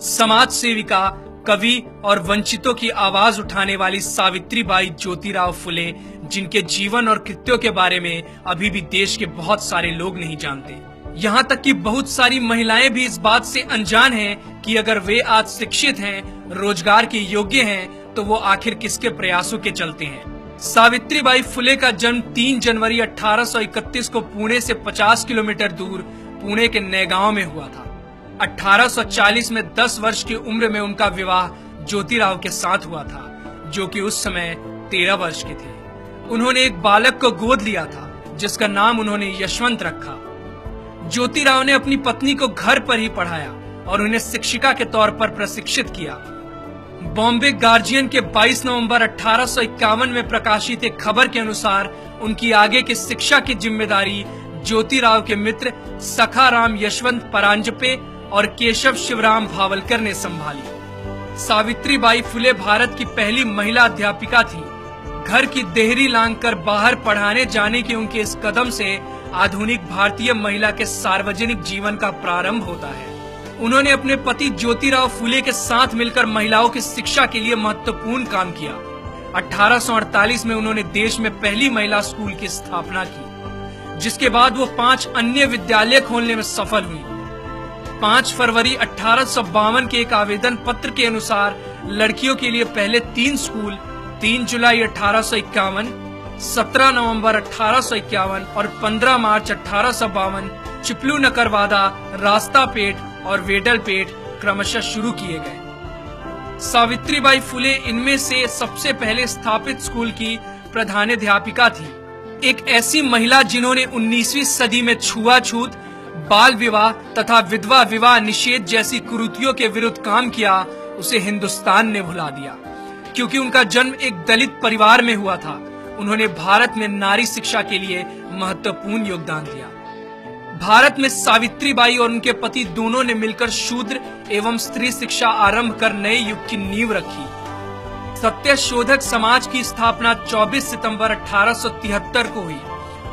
समाज सेविका, कवि और वंचितों की आवाज उठाने वाली सावित्रीबाई ज्योतिराव फुले, जिनके जीवन और कृत्यों के बारे में अभी भी देश के बहुत सारे लोग नहीं जानते। यहाँ तक कि बहुत सारी महिलाएं भी इस बात से अनजान हैं कि अगर वे आज शिक्षित हैं, रोजगार के योग्य हैं, तो वो आखिर किसके प्रयासों के चलते हैं। सावित्रीबाई फुले का जन्म 3 जनवरी 1831 को पुणे से 50 किलोमीटर दूर पुणे के नैगांव में हुआ था। 1840 में 10 वर्ष की उम्र में उनका विवाह ज्योतिराव के साथ हुआ था, जो कि उस समय 13 वर्ष के थे। उन्होंने एक बालक को गोद लिया था, जिसका नाम उन्होंने यशवंत रखा। ज्योतिराव ने अपनी पत्नी को घर पर ही पढ़ाया और उन्हें शिक्षिका के तौर पर प्रशिक्षित किया। बॉम्बे गार्जियन के 22 नवंबर 1851 में प्रकाशित एक खबर के अनुसार उनकी आगे की शिक्षा की जिम्मेदारी ज्योतिराव के मित्र सखाराम यशवंत परांजपे और केशव शिवराम भावलकर ने संभाली। सावित्रीबाई फुले भारत की पहली महिला अध्यापिका थी। घर की देहरी लांघकर बाहर पढ़ाने जाने के उनके इस कदम से आधुनिक भारतीय महिला के सार्वजनिक जीवन का प्रारंभ होता है। उन्होंने अपने पति ज्योतिराव फुले के साथ मिलकर महिलाओं की शिक्षा के लिए महत्वपूर्ण काम किया। 1848 में उन्होंने देश में पहली महिला स्कूल की स्थापना की, जिसके बाद वो 5 अन्य विद्यालय खोलने में सफल हुई। 5 फरवरी 1852 के एक आवेदन पत्र के अनुसार लड़कियों के लिए पहले 3 स्कूल 3 जुलाई 1851, 17 नवंबर 1851 और 15 मार्च 1852 चिपलू नकरवादा, रास्तापेट और वेडलपेट क्रमशः शुरू किए गए। सावित्रीबाई फुले इनमें से सबसे पहले स्थापित स्कूल की प्रधानाध्यापिका थी। एक ऐसी महिला जिन्होंने 19वीं सदी में छुआछूत, बाल विवाह तथा विधवा विवाह निषेध जैसी कुरीतियों के विरुद्ध काम किया, उसे हिंदुस्तान ने भुला दिया। क्योंकि उनका जन्म एक दलित परिवार में हुआ था, उन्होंने भारत में नारी शिक्षा के लिए महत्वपूर्ण योगदान दिया। भारत में सावित्रीबाई और उनके पति दोनों ने मिलकर शूद्र एवं स्त्री शिक्षा आरंभ कर नए युग की नींव रखी। सत्यशोधक समाज की स्थापना 24 सितंबर 1873 को हुई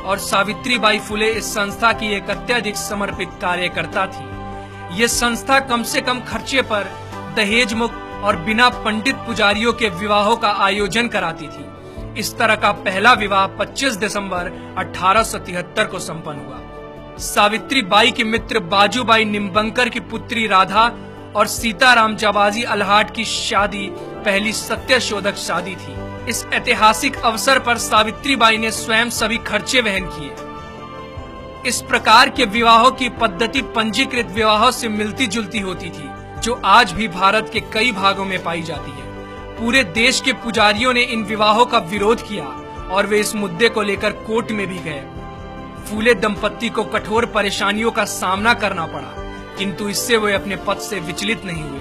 और सावित्रीबाई फुले इस संस्था की एक अत्यधिक समर्पित कार्यकर्ता थी। ये संस्था कम से कम खर्चे पर दहेज मुक्त और बिना पंडित पुजारियों के विवाहों का आयोजन कराती थी। इस तरह का पहला विवाह 25 दिसंबर 1873 को संपन्न हुआ। सावित्रीबाई के मित्र बाजूबाई निम्बंकर की पुत्री राधा और सीताराम जाबाजी अल्हाट की शादी पहली सत्यशोधक शादी थी। इस ऐतिहासिक अवसर पर सावित्रीबाई ने स्वयं सभी खर्चे वहन किए। इस प्रकार के विवाहों की पद्धति पंजीकृत विवाहों से मिलती जुलती होती थी, जो आज भी भारत के कई भागों में पाई जाती है। पूरे देश के पुजारियों ने इन विवाहों का विरोध किया और वे इस मुद्दे को लेकर कोर्ट में भी गए। फूले दंपत्ति को कठोर परेशानियों का सामना करना पड़ा, किंतु इससे वे अपने पद से विचलित नहीं हुए।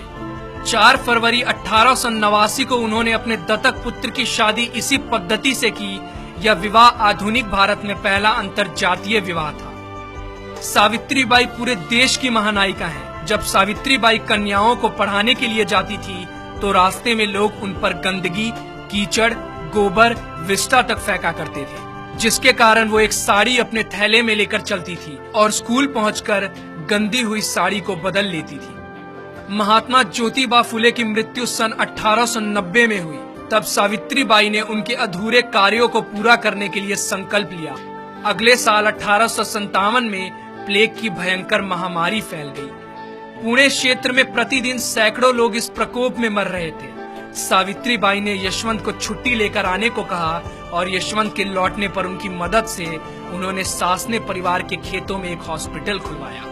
4 फरवरी 1889 को उन्होंने अपने दत्तक पुत्र की शादी इसी पद्धति से की। यह विवाह आधुनिक भारत में पहला अंतरजातीय विवाह था। सावित्रीबाई पूरे देश की महानायिका हैं। जब सावित्रीबाई कन्याओं को पढ़ाने के लिए जाती थी, तो रास्ते में लोग उन पर गंदगी, कीचड़, गोबर, विष्ठा तक फेंका करते थे, जिसके कारण वो एक साड़ी अपने थैले में लेकर चलती थी और स्कूल पहुंचकर गंदी हुई साड़ी को बदल लेती थी। महात्मा ज्योतिबा फुले की मृत्यु सन 1890 में हुई। तब सावित्रीबाई ने उनके अधूरे कार्यों को पूरा करने के लिए संकल्प लिया। अगले साल 1857 में प्लेग की भयंकर महामारी फैल गई। पुणे क्षेत्र में प्रतिदिन सैकड़ों लोग इस प्रकोप में मर रहे थे। सावित्रीबाई ने यशवंत को छुट्टी लेकर आने को कहा और यशवंत के लौटने पर उनकी मदद से उन्होंने सासने परिवार के खेतों में एक हॉस्पिटल खुलवाया।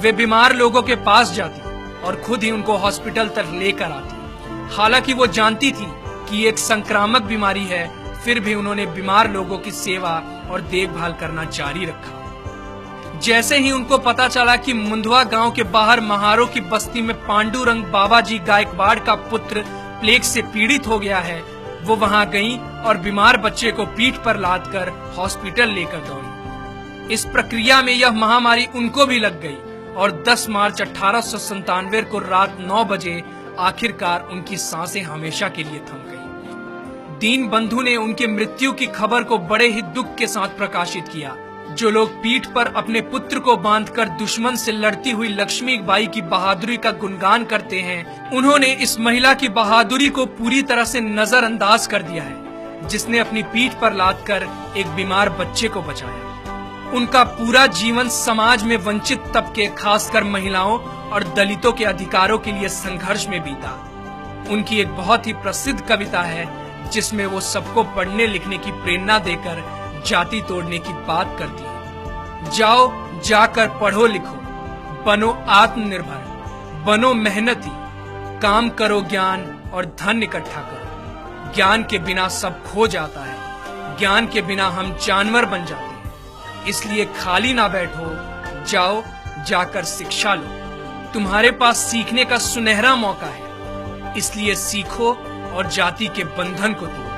वे बीमार लोगों के पास जाती और खुद ही उनको हॉस्पिटल तक लेकर आती। हालांकि वो जानती थी कि एक संक्रामक बीमारी है, फिर भी उन्होंने बीमार लोगों की सेवा और देखभाल करना जारी रखा। जैसे ही उनको पता चला कि मुंदवा गांव के बाहर महारों की बस्ती में पांडुरंग बाबाजी गायकवाड़ का पुत्र प्लेग से पीड़ित हो गया है, वो वहां गई और बीमार बच्चे को पीठ पर लादकर हॉस्पिटल लेकर दौड़ी। इस प्रक्रिया में यह महामारी उनको भी लग गई और 10 मार्च 1897 को रात 9 बजे आखिरकार उनकी सांसें हमेशा के लिए थम गई। दीन बंधु ने उनकी मृत्यु की खबर को बड़े ही दुख के साथ प्रकाशित किया। जो लोग पीठ पर अपने पुत्र को बांधकर दुश्मन से लड़ती हुई लक्ष्मीबाई की बहादुरी का गुणगान करते हैं, उन्होंने इस महिला की बहादुरी को पूरी तरह से नजरअंदाज कर दिया है, जिसने अपनी पीठ पर लादकर एक बीमार बच्चे को बचाया। उनका पूरा जीवन समाज में वंचित तबके, खासकर महिलाओं और दलितों के अधिकारों के लिए संघर्ष में बीता। उनकी एक बहुत ही प्रसिद्ध कविता है जिसमें वो सबको पढ़ने लिखने की प्रेरणा देकर जाति तोड़ने की बात करती है। जाओ, जाकर पढ़ो लिखो, बनो आत्मनिर्भर, बनो मेहनती, काम करो ज्ञान और धन इकट्ठा करो। ज्ञान के बिना सब खो जाता है, ज्ञान के बिना हम जानवर बन जाते हैं। इसलिए खाली ना बैठो, जाओ, जाकर शिक्षा लो। तुम्हारे पास सीखने का सुनहरा मौका है, इसलिए सीखो और जाति के बंधन को तोड़ो।